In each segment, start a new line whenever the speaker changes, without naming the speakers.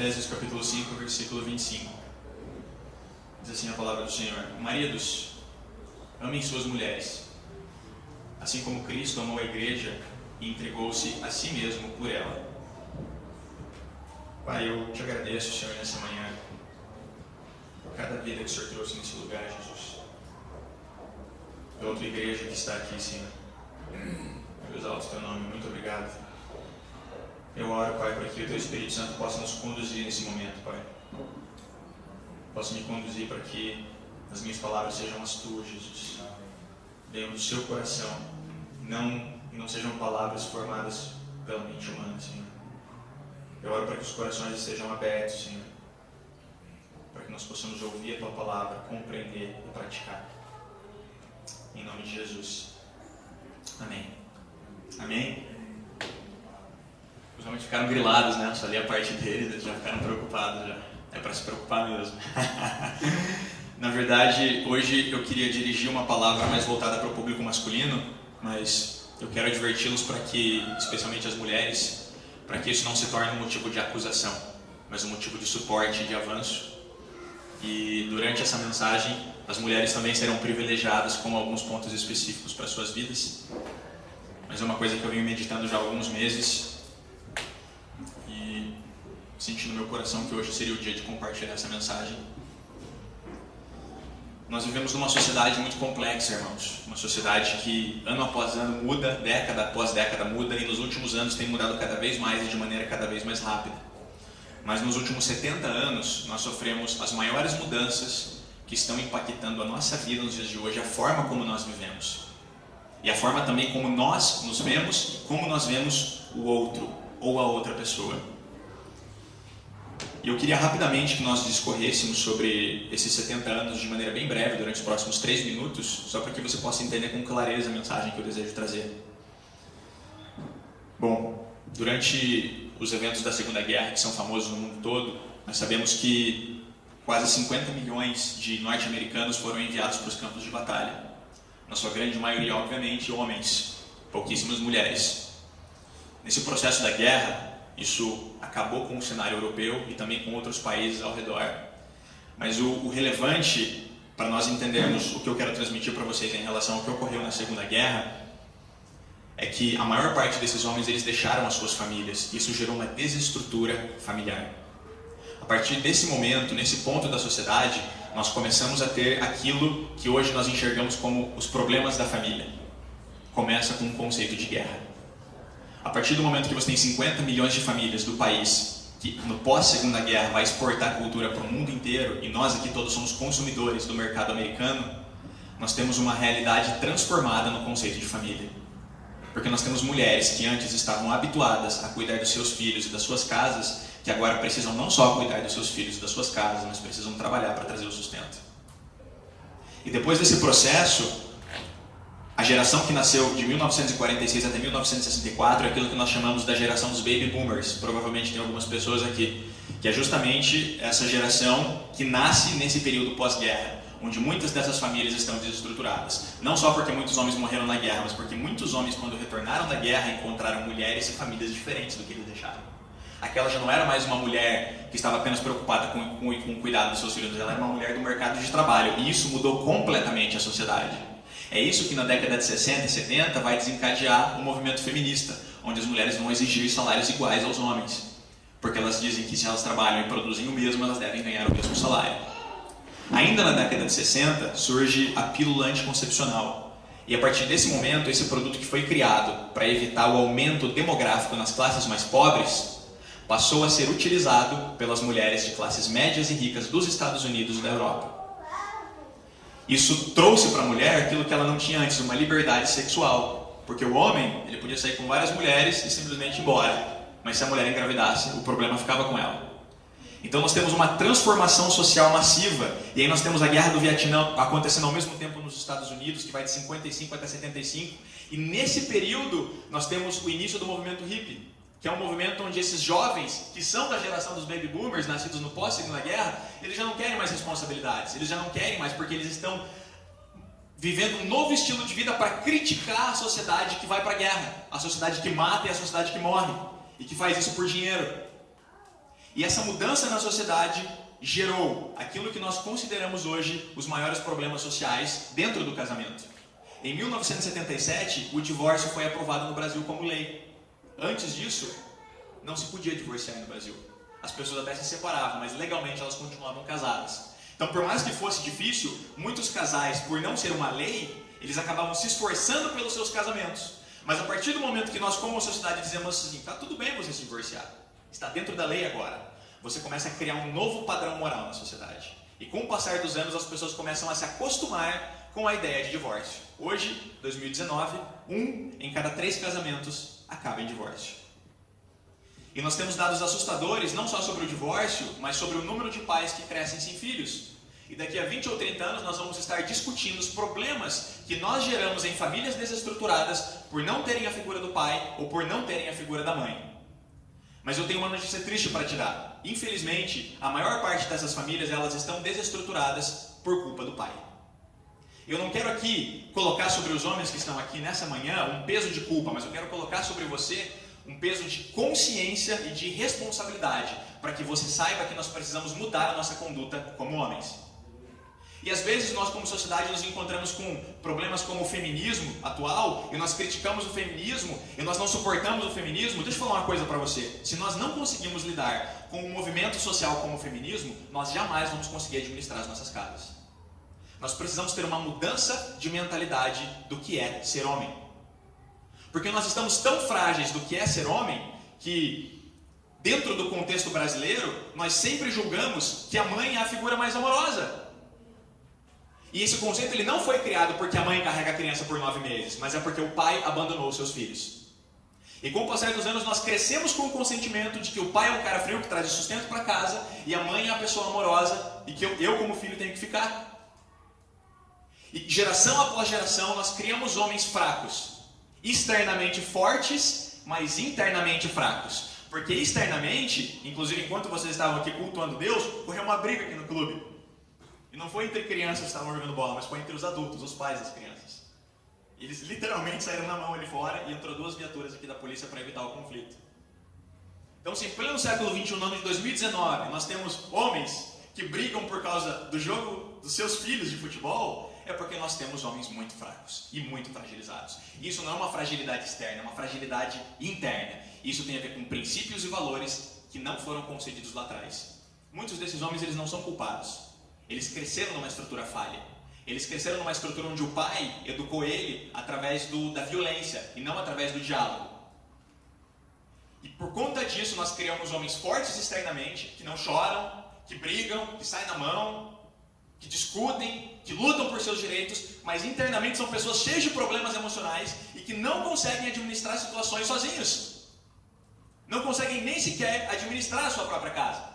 Efésios capítulo 5, versículo 25. Diz assim a palavra do Senhor: Maridos, amem suas mulheres, assim como Cristo amou a igreja e entregou-se a si mesmo por ela. Pai, eu te agradeço, Senhor, nessa manhã, por cada vida que o Senhor trouxe nesse lugar, Jesus. Pela tua igreja que está aqui, Senhor. Eu exalto o teu nome, muito obrigado. Eu oro, Pai, para que o teu Espírito Santo possa nos conduzir nesse momento, Pai. Possa me conduzir para que as minhas palavras sejam as tuas, Jesus. Venham do seu coração, não sejam palavras formadas pela mente humana, Senhor. Eu oro para que os corações estejam abertos, Senhor, para que nós possamos ouvir a tua palavra, compreender e praticar. Em nome de Jesus. Amém. Amém. Os homens ficaram grilados, né? Só li a parte deles, eles já ficaram preocupados já. É para se preocupar mesmo. Na verdade, hoje eu queria dirigir uma palavra mais voltada para o público masculino, mas eu quero adverti-los para que, especialmente as mulheres, para que isso não se torne um motivo de acusação, mas um motivo de suporte e de avanço. E durante essa mensagem, as mulheres também serão privilegiadas com alguns pontos específicos para suas vidas. Mas é uma coisa que eu venho meditando já há alguns meses e senti no meu coração que hoje seria o dia de compartilhar essa mensagem. Nós vivemos numa sociedade muito complexa, irmãos. Uma sociedade que ano após ano muda, década após década muda, e nos últimos anos tem mudado cada vez mais e de maneira cada vez mais rápida. Mas nos últimos 70 anos nós sofremos as maiores mudanças que estão impactando a nossa vida nos dias de hoje, a forma como nós vivemos. E a forma também como nós nos vemos e como nós vemos o outro ou a outra pessoa. E eu queria rapidamente que nós discorrêssemos sobre esses 70 anos de maneira bem breve, durante os próximos 3 minutos, só para que você possa entender com clareza a mensagem que eu desejo trazer. Bom, durante os eventos da Segunda Guerra, que são famosos no mundo todo, nós sabemos que quase 50 milhões de norte-americanos foram enviados para os campos de batalha. Na sua grande maioria, obviamente, homens, pouquíssimas mulheres. Nesse processo da guerra, isso acabou com o cenário europeu e também com outros países ao redor. Mas o relevante para nós entendermos o que eu quero transmitir para vocês em relação ao que ocorreu na Segunda Guerra é que a maior parte desses homens eles deixaram as suas famílias. Isso gerou uma desestrutura familiar. A partir desse momento, nesse ponto da sociedade, nós começamos a ter aquilo que hoje nós enxergamos como os problemas da família. Começa com um conceito de guerra. A partir do momento que você tem 50 milhões de famílias do país, que no pós-segunda guerra vai exportar cultura para o mundo inteiro, e nós aqui todos somos consumidores do mercado americano, nós temos uma realidade transformada no conceito de família. Porque nós temos mulheres que antes estavam habituadas a cuidar dos seus filhos e das suas casas, que agora precisam não só cuidar dos seus filhos e das suas casas, mas precisam trabalhar para trazer o sustento. E depois desse processo, a geração que nasceu de 1946 até 1964 é aquilo que nós chamamos da geração dos baby boomers. Provavelmente tem algumas pessoas aqui, que é justamente essa geração que nasce nesse período pós-guerra, onde muitas dessas famílias estão desestruturadas. Não só porque muitos homens morreram na guerra, mas porque muitos homens, quando retornaram da guerra, encontraram mulheres e famílias diferentes do que eles deixaram. Aquela já não era mais uma mulher que estava apenas preocupada com o cuidado dos seus filhos, ela era uma mulher do mercado de trabalho, e isso mudou completamente a sociedade. É isso que na década de 60 e 70 vai desencadear o movimento feminista, onde as mulheres vão exigir salários iguais aos homens, porque elas dizem que se elas trabalham e produzem o mesmo, elas devem ganhar o mesmo salário. Ainda na década de 60 surge a pílula anticoncepcional, e a partir desse momento, esse produto que foi criado para evitar o aumento demográfico nas classes mais pobres, passou a ser utilizado pelas mulheres de classes médias e ricas dos Estados Unidos e da Europa. Isso trouxe para a mulher aquilo que ela não tinha antes, uma liberdade sexual. Porque o homem, ele podia sair com várias mulheres e simplesmente ir embora. Mas se a mulher engravidasse, o problema ficava com ela. Então nós temos uma transformação social massiva. E aí nós temos a Guerra do Vietnã acontecendo ao mesmo tempo nos Estados Unidos, que vai de 55 até 75. E nesse período nós temos o início do movimento hippie, que é um movimento onde esses jovens, que são da geração dos baby boomers, nascidos no pós-segunda guerra, eles já não querem mais responsabilidades, eles já não querem mais, porque eles estão vivendo um novo estilo de vida para criticar a sociedade que vai para a guerra, a sociedade que mata e a sociedade que morre, e que faz isso por dinheiro. E essa mudança na sociedade gerou aquilo que nós consideramos hoje os maiores problemas sociais dentro do casamento. Em 1977, o divórcio foi aprovado no Brasil como lei. Antes disso, não se podia divorciar no Brasil. As pessoas até se separavam, mas legalmente elas continuavam casadas. Então, por mais que fosse difícil, muitos casais, por não ser uma lei, eles acabavam se esforçando pelos seus casamentos. Mas a partir do momento que nós, como sociedade, dizemos assim, está tudo bem você se divorciar, está dentro da lei agora, você começa a criar um novo padrão moral na sociedade. E com o passar dos anos, as pessoas começam a se acostumar com a ideia de divórcio. Hoje, 2019, 1 em cada 3 casamentos acaba em divórcio. E nós temos dados assustadores, não só sobre o divórcio, mas sobre o número de pais que crescem sem filhos. E daqui a 20 ou 30 anos nós vamos estar discutindo os problemas que nós geramos em famílias desestruturadas por não terem a figura do pai ou por não terem a figura da mãe. Mas eu tenho uma notícia triste para te dar. Infelizmente, a maior parte dessas famílias elas estão desestruturadas por culpa do pai. Eu não quero aqui colocar sobre os homens que estão aqui nessa manhã um peso de culpa, mas eu quero colocar sobre você um peso de consciência e de responsabilidade, para que você saiba que nós precisamos mudar a nossa conduta como homens. E às vezes nós como sociedade nos encontramos com problemas como o feminismo atual, e nós criticamos o feminismo, e nós não suportamos o feminismo. Deixa eu falar uma coisa para você, se nós não conseguimos lidar com um movimento social como o feminismo, nós jamais vamos conseguir administrar as nossas casas. Nós precisamos ter uma mudança de mentalidade do que é ser homem. Porque nós estamos tão frágeis do que é ser homem, que dentro do contexto brasileiro, nós sempre julgamos que a mãe é a figura mais amorosa. E esse conceito ele não foi criado porque a mãe carrega a criança por 9 meses, mas é porque o pai abandonou os seus filhos. E com o passar dos anos, nós crescemos com o consentimento de que o pai é um cara frio que traz o sustento para casa, e a mãe é a pessoa amorosa, e que eu como filho tenho que ficar. E geração após geração, nós criamos homens fracos. Externamente fortes, mas internamente fracos. Porque externamente, inclusive enquanto vocês estavam aqui cultuando Deus, correu uma briga aqui no clube. E não foi entre crianças que estavam jogando bola, mas foi entre os adultos, os pais das crianças. Eles literalmente saíram na mão ali fora e entrou 2 viaturas aqui da polícia para evitar o conflito. Então, se em pleno século XXI, no ano de 2019, nós temos homens que brigam por causa do jogo dos seus filhos de futebol, é porque nós temos homens muito fracos e muito fragilizados. Isso não é uma fragilidade externa, é uma fragilidade interna. Isso tem a ver com princípios e valores que não foram concedidos lá atrás. Muitos desses homens eles não são culpados. Eles cresceram numa estrutura falha. Eles cresceram numa estrutura onde o pai educou ele através da violência e não através do diálogo. E por conta disso nós criamos homens fortes externamente, que não choram, que brigam, que saem na mão, que discutem, que lutam por seus direitos, mas internamente são pessoas cheias de problemas emocionais e que não conseguem administrar situações sozinhos. Não conseguem nem sequer administrar a sua própria casa.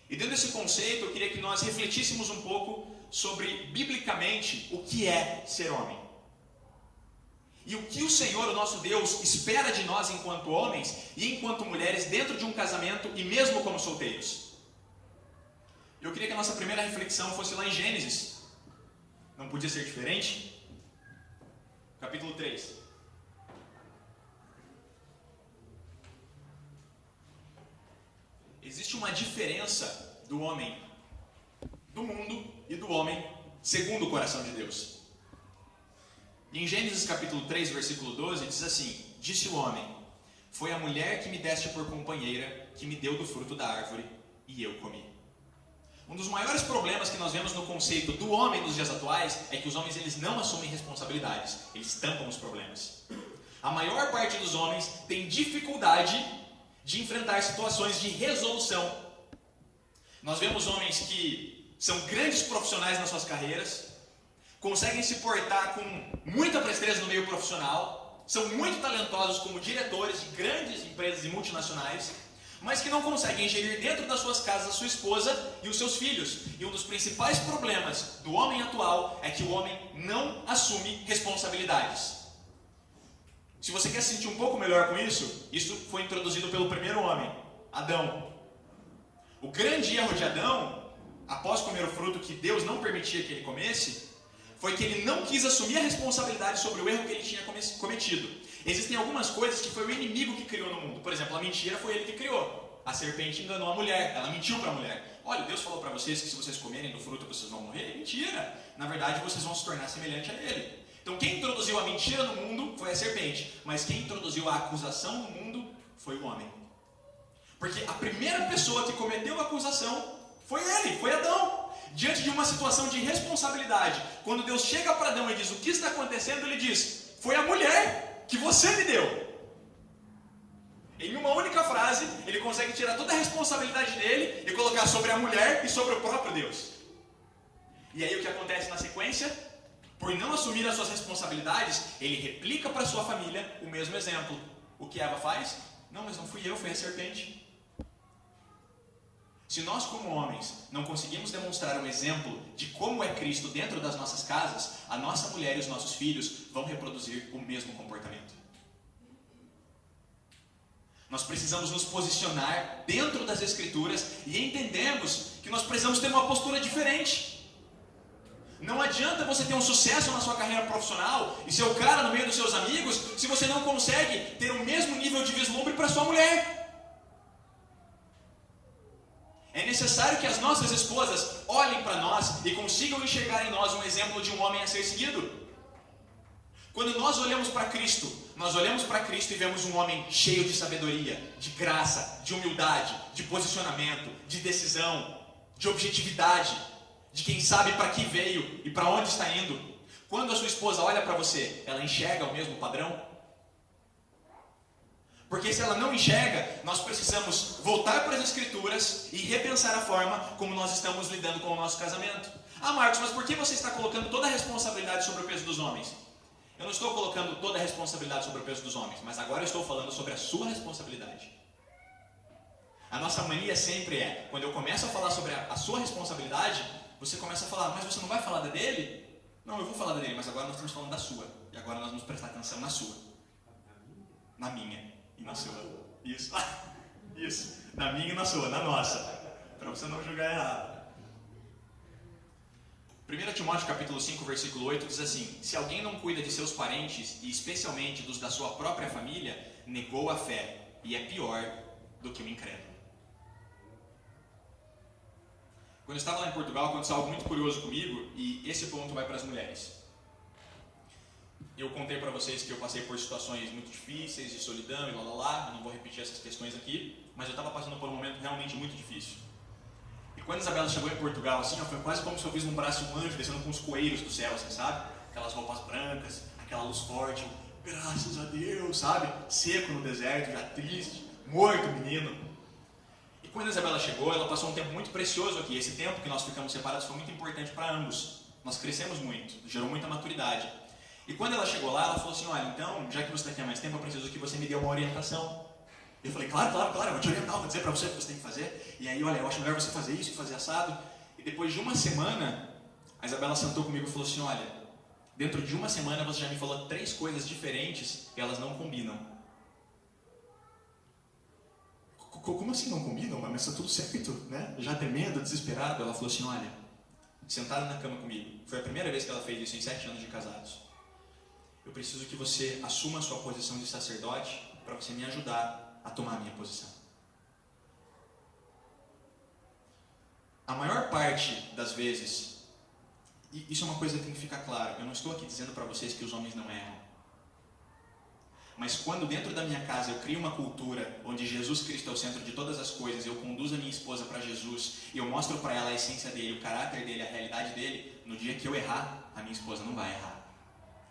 E dentro desse conceito, eu queria que nós refletíssemos um pouco sobre, biblicamente, o que é ser homem. E o que o Senhor, o nosso Deus, espera de nós enquanto homens e enquanto mulheres dentro de um casamento e mesmo como solteiros. Eu queria que a nossa primeira reflexão fosse lá em Gênesis. Não podia ser diferente? Capítulo 3. Existe uma diferença do homem do mundo e do homem segundo o coração de Deus. Em Gênesis capítulo 3, versículo 12, diz assim: Disse o homem, foi a mulher que me deste por companheira, que me deu do fruto da árvore, e eu comi. Um dos maiores problemas que nós vemos no conceito do homem nos dias atuais é que os homens eles não assumem responsabilidades, eles tampam os problemas. A maior parte dos homens tem dificuldade de enfrentar situações de resolução. Nós vemos homens que são grandes profissionais nas suas carreiras, conseguem se portar com muita presteza no meio profissional, são muito talentosos como diretores de grandes empresas e multinacionais, mas que não conseguem gerir dentro das suas casas a sua esposa e os seus filhos. E um dos principais problemas do homem atual é que o homem não assume responsabilidades. Se você quer se sentir um pouco melhor com isso, isso foi introduzido pelo primeiro homem, Adão. O grande erro de Adão, após comer o fruto que Deus não permitia que ele comesse, foi que ele não quis assumir a responsabilidade sobre o erro que ele tinha cometido. Existem algumas coisas que foi o inimigo que criou no mundo. Por exemplo, a mentira foi ele que criou. A serpente enganou a mulher, ela mentiu para a mulher. Olha, Deus falou para vocês que se vocês comerem do fruto vocês vão morrer. Mentira! Na verdade, vocês vão se tornar semelhante a ele. Então quem introduziu a mentira no mundo foi a serpente, mas quem introduziu a acusação no mundo foi o homem. Porque a primeira pessoa que cometeu a acusação foi ele, foi Adão. Diante de uma situação de responsabilidade, quando Deus chega para Adão e diz o que está acontecendo, ele diz: foi a mulher que você me deu. Em uma única frase, ele consegue tirar toda a responsabilidade dele e colocar sobre a mulher e sobre o próprio Deus. E aí o que acontece na sequência? Por não assumir as suas responsabilidades, ele replica para sua família o mesmo exemplo. O que Eva faz? Não, mas não fui eu, foi a serpente. Se nós como homens não conseguimos demonstrar um exemplo de como é Cristo dentro das nossas casas, a nossa mulher e os nossos filhos vão reproduzir o mesmo comportamento. Nós precisamos nos posicionar dentro das Escrituras e entendemos que nós precisamos ter uma postura diferente. Não adianta você ter um sucesso na sua carreira profissional e ser o cara no meio dos seus amigos se você não consegue ter o mesmo nível de vislumbre para sua mulher. É necessário que as nossas esposas olhem para nós e consigam enxergar em nós um exemplo de um homem a ser seguido. Quando nós olhamos para Cristo e vemos um homem cheio de sabedoria, de graça, de humildade, de posicionamento, de decisão, de objetividade, de quem sabe para que veio e para onde está indo. Quando a sua esposa olha para você, ela enxerga o mesmo padrão? Porque se ela não enxerga, nós precisamos voltar para as Escrituras e repensar a forma como nós estamos lidando com o nosso casamento. Ah, Marcos, mas por que você está colocando toda a responsabilidade sobre o peso dos homens? Eu não estou colocando toda a responsabilidade sobre o peso dos homens, mas agora eu estou falando sobre a sua responsabilidade. A nossa mania sempre é, quando eu começo a falar sobre a sua responsabilidade, você começa a falar, mas você não vai falar da dele? Não, eu vou falar da dele, mas agora nós estamos falando da sua. E agora nós vamos prestar atenção na sua. Na minha e na sua. Isso. Isso. Na minha e na sua, na nossa. Para você não julgar errado. 1 Timóteo capítulo 5, versículo 8 diz assim: se alguém não cuida de seus parentes, e especialmente dos da sua própria família, negou a fé, e é pior do que o incrédulo. Quando eu estava lá em Portugal, aconteceu algo muito curioso comigo, e esse ponto vai para as mulheres. Eu contei para vocês que eu passei por situações muito difíceis, de solidão e lá, eu não vou repetir essas questões aqui, mas eu estava passando por um momento realmente muito difícil. E quando a Isabela chegou em Portugal, assim, foi quase como se eu vislumbrasse um anjo descendo com os coelhos do céu, assim, sabe? Aquelas roupas brancas, aquela luz forte, graças a Deus, sabe? Seco no deserto, já triste, morto o menino. E quando a Isabela chegou, ela passou um tempo muito precioso aqui. Esse tempo que nós ficamos separados foi muito importante para ambos. Nós crescemos muito, gerou muita maturidade. E quando ela chegou lá, ela falou assim: olha, então, já que você está aqui há mais tempo, eu preciso que você me dê uma orientação. Eu falei, claro, eu vou te orientar, vou dizer para você o que você tem que fazer. E aí, olha, eu acho melhor você fazer isso e fazer assado. E depois de uma semana, a Isabela sentou comigo e falou assim: olha, dentro de uma semana você já me falou 3 coisas diferentes e elas não combinam. Como assim não combinam? Mas está tudo certo, né? Já temendo, desesperado. Ela falou assim: olha, sentada na cama comigo. Foi a primeira vez que ela fez isso em 7 anos de casados. Eu preciso que você assuma a sua posição de sacerdote para você me ajudar a tomar a minha posição. A maior parte das vezes, e isso é uma coisa que tem que ficar claro, eu não estou aqui dizendo para vocês que os homens não erram. Mas quando dentro da minha casa eu crio uma cultura onde Jesus Cristo é o centro de todas as coisas, eu conduzo a minha esposa para Jesus e eu mostro para ela a essência dele, o caráter dele, a realidade dele, no dia que eu errar, a minha esposa não vai errar.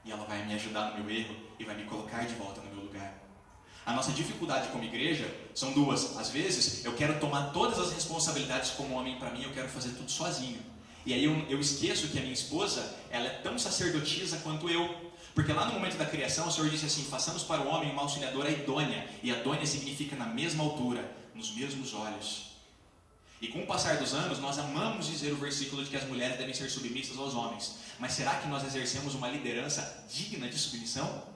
E ela vai me ajudar no meu erro e vai me colocar de volta no meu lugar. A nossa dificuldade como igreja são 2. Às vezes eu quero tomar todas as responsabilidades como homem para mim, eu quero fazer tudo sozinho. E aí eu esqueço que a minha esposa, ela é tão sacerdotisa quanto eu. Porque lá no momento da criação o Senhor disse assim: façamos para o homem uma auxiliadora idônea. E idônea significa na mesma altura, nos mesmos olhos. E com o passar dos anos, nós amamos dizer o versículo de que as mulheres devem ser submissas aos homens. Mas será que nós exercemos uma liderança digna de submissão?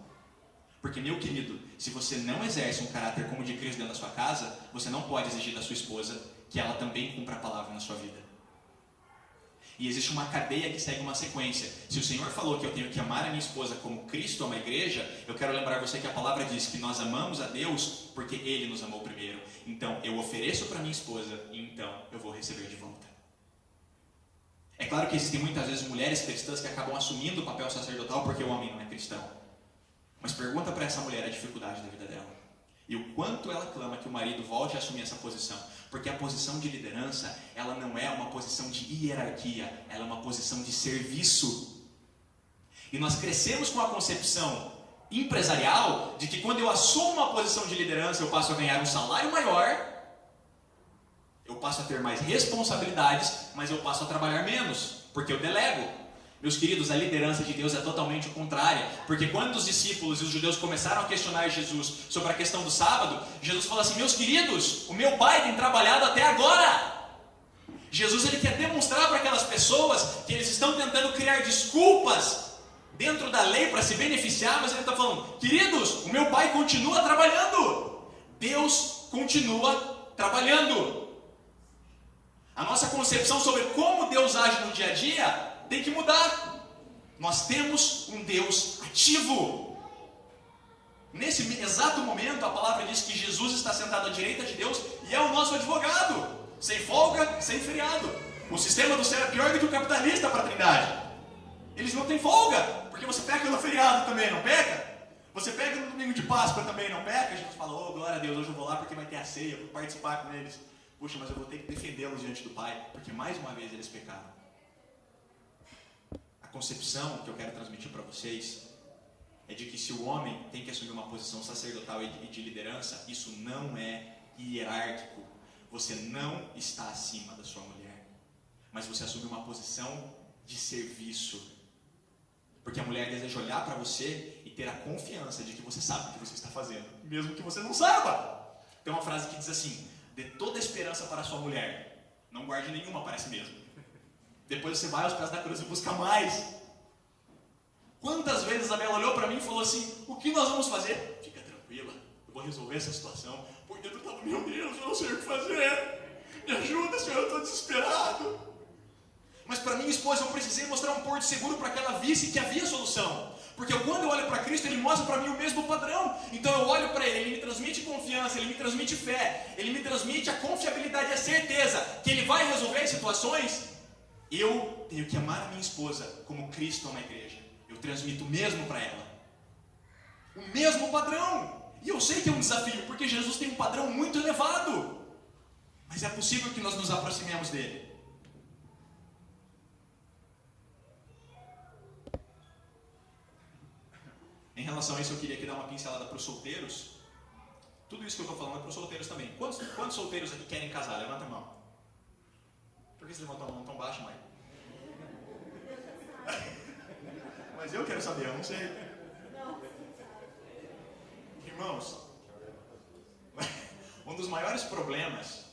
Porque, meu querido, se você não exerce um caráter como o de Cristo dentro da sua casa, você não pode exigir da sua esposa que ela também cumpra a palavra na sua vida. E existe uma cadeia que segue uma sequência. Se o Senhor falou que eu tenho que amar a minha esposa como Cristo ama a igreja, eu quero lembrar você que a palavra diz que nós amamos a Deus porque Ele nos amou primeiro. Então, eu ofereço para minha esposa e então eu vou receber de volta. É claro que existem muitas vezes mulheres cristãs que acabam assumindo o papel sacerdotal porque o homem não é cristão. Mas pergunta para essa mulher a dificuldade da vida dela. E o quanto ela clama que o marido volte a assumir essa posição. Porque a posição de liderança, ela não é uma posição de hierarquia, ela é uma posição de serviço. E nós crescemos com a concepção empresarial de que quando eu assumo uma posição de liderança, eu passo a ganhar um salário maior, eu passo a ter mais responsabilidades, mas eu passo a trabalhar menos, porque eu delego. Meus queridos, a liderança de Deus é totalmente o contrário, porque quando os discípulos e os judeus começaram a questionar Jesus sobre a questão do sábado, Jesus fala assim: meus queridos, o meu pai tem trabalhado até agora. Jesus ele quer demonstrar para aquelas pessoas que eles estão tentando criar desculpas dentro da lei para se beneficiar, mas ele está falando: queridos, o meu pai continua trabalhando, Deus continua trabalhando. A nossa concepção sobre como Deus age no dia a dia tem que mudar. Nós temos um Deus ativo. Nesse exato momento, a palavra diz que Jesus está sentado à direita de Deus e é o nosso advogado. Sem folga, sem feriado. O sistema do céu é pior do que o capitalista para a Trindade. Eles não têm folga, porque você peca no feriado também, não peca? Você pega no domingo de Páscoa também, não peca? A gente fala: oh, glória a Deus, hoje eu vou lá porque vai ter a ceia, eu vou participar com eles. Puxa, mas eu vou ter que defendê-los diante do Pai, porque mais uma vez eles pecaram. A concepção que eu quero transmitir para vocês é de que se o homem tem que assumir uma posição sacerdotal e de liderança, isso não é hierárquico. Você não está acima da sua mulher, mas você assume uma posição de serviço. Porque a mulher deseja olhar para você e ter a confiança de que você sabe o que você está fazendo, mesmo que você não saiba. Tem uma frase que diz assim: dê toda a esperança para a sua mulher, não guarde nenhuma para si mesmo. Depois você vai aos pés da cruz e busca mais. Quantas vezes a Bela olhou para mim e falou assim: o que nós vamos fazer? Fica tranquila, eu vou resolver essa situação. Por dentro eu estava: meu Deus, eu não sei o que fazer. Me ajuda, Senhor, eu estou desesperado. Mas para minha esposa eu precisei mostrar um porto seguro para que ela visse que havia solução. Porque quando eu olho para Cristo, Ele mostra para mim o mesmo padrão. Então eu olho para Ele, Ele me transmite confiança, Ele me transmite fé, Ele me transmite a confiabilidade e a certeza que Ele vai resolver as situações. Eu tenho que amar a minha esposa como Cristo ama a igreja. Eu transmito o mesmo para ela. O mesmo padrão. E eu sei que é um desafio, porque Jesus tem um padrão muito elevado. Mas é possível que nós nos aproximemos dele. Em relação a isso, eu queria aqui dar uma pincelada para os solteiros. Tudo isso que eu estou falando é para os solteiros também. Quantos solteiros aqui querem casar? Levanta a mão. Por que você levantou a mão tão baixa, mãe? Mas eu quero saber, eu não sei. Irmãos, um dos maiores problemas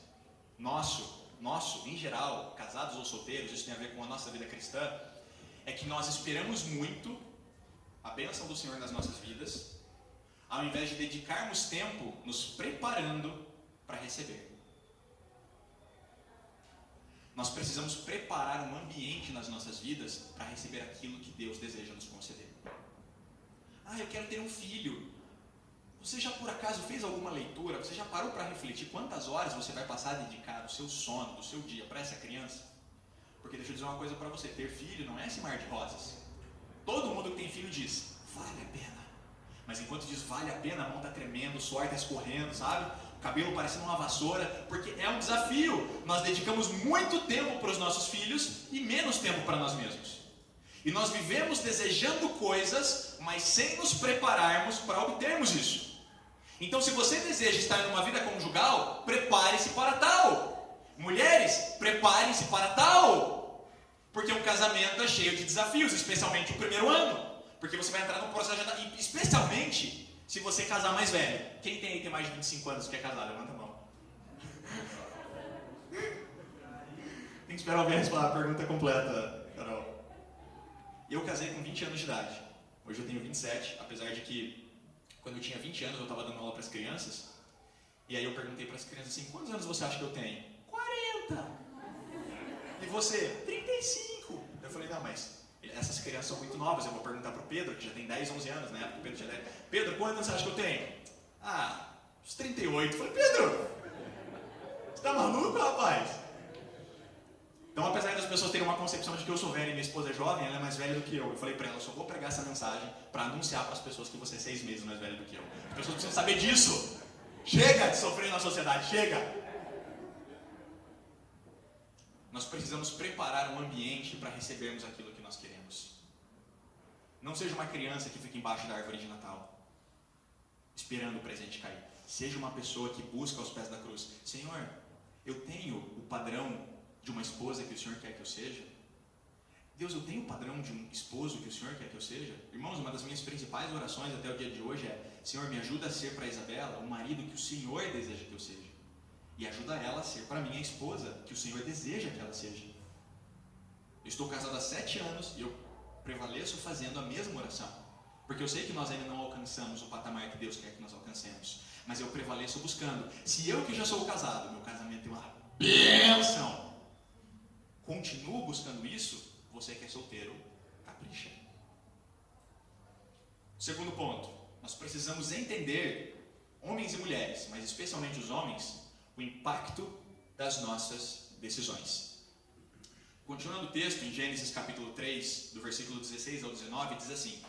nosso, em geral, casados ou solteiros, isso tem a ver com a nossa vida cristã, é que nós esperamos muito a bênção do Senhor nas nossas vidas, ao invés de dedicarmos tempo nos preparando para receber. Nós precisamos preparar um ambiente nas nossas vidas para receber aquilo que Deus deseja nos conceder. Ah, eu quero ter um filho. Você já por acaso fez alguma leitura? Você já parou para refletir quantas horas você vai passar a dedicar do seu sono, do seu dia para essa criança? Porque deixa eu dizer uma coisa para você: ter filho não é esse mar de rosas. Todo mundo que tem filho diz: vale a pena. Mas enquanto diz vale a pena, a mão está tremendo, o suor está escorrendo, sabe? O cabelo parecendo uma vassoura, porque é um desafio. Nós dedicamos muito tempo para os nossos filhos e menos tempo para nós mesmos. E nós vivemos desejando coisas, mas sem nos prepararmos para obtermos isso. Então, se você deseja estar numa vida conjugal, prepare-se para tal. Mulheres, preparem-se para tal. Porque um casamento é cheio de desafios, especialmente o primeiro ano. Porque você vai entrar num processo de... especialmente se você casar mais velho. Quem tem mais de 25 anos que é casado? Levanta a mão. Tem que esperar alguém responder a pergunta completa, Carol. Eu casei com 20 anos de idade. Hoje eu tenho 27, apesar de que quando eu tinha 20 anos eu estava dando aula para as crianças. E aí eu perguntei para as crianças assim: quantos anos você acha que eu tenho? 40. E você? 31. 45. Eu falei, não, mas essas crianças são muito novas, eu vou perguntar pro Pedro, que já tem 10, 11 anos, né? O Pedro já deve... Pedro, quantos anos você acha que eu tenho? Uns 38. Eu falei, Pedro, você tá maluco, rapaz? Então, apesar das pessoas terem uma concepção de que eu sou velho e minha esposa é jovem, ela é mais velha do que eu. Eu falei pra ela, eu só vou pregar essa mensagem para anunciar para as pessoas que você é 6 meses mais velha do que eu. As pessoas precisam saber disso. Chega de sofrer na sociedade, chega! Nós precisamos preparar um ambiente para recebermos aquilo que nós queremos. Não seja uma criança que fica embaixo da árvore de Natal, esperando o presente cair. Seja uma pessoa que busca aos pés da cruz. Senhor, eu tenho o padrão de uma esposa que o Senhor quer que eu seja? Deus, eu tenho o padrão de um esposo que o Senhor quer que eu seja? Irmãos, uma das minhas principais orações até o dia de hoje é: Senhor, me ajuda a ser para Isabela o marido que o Senhor deseja que eu seja. E ajuda ela a ser para mim a esposa que o Senhor deseja que ela seja. Eu estou casado há 7 anos e eu prevaleço fazendo a mesma oração. Porque eu sei que nós ainda não alcançamos o patamar que Deus quer que nós alcancemos. Mas eu prevaleço buscando. Se eu que já sou casado, meu casamento é uma bênção, continuo buscando isso, você que é solteiro, capricha. Segundo ponto, nós precisamos entender, homens e mulheres, mas especialmente os homens, o impacto das nossas decisões. Continuando o texto, em Gênesis capítulo 3, do versículo 16 ao 19, diz assim: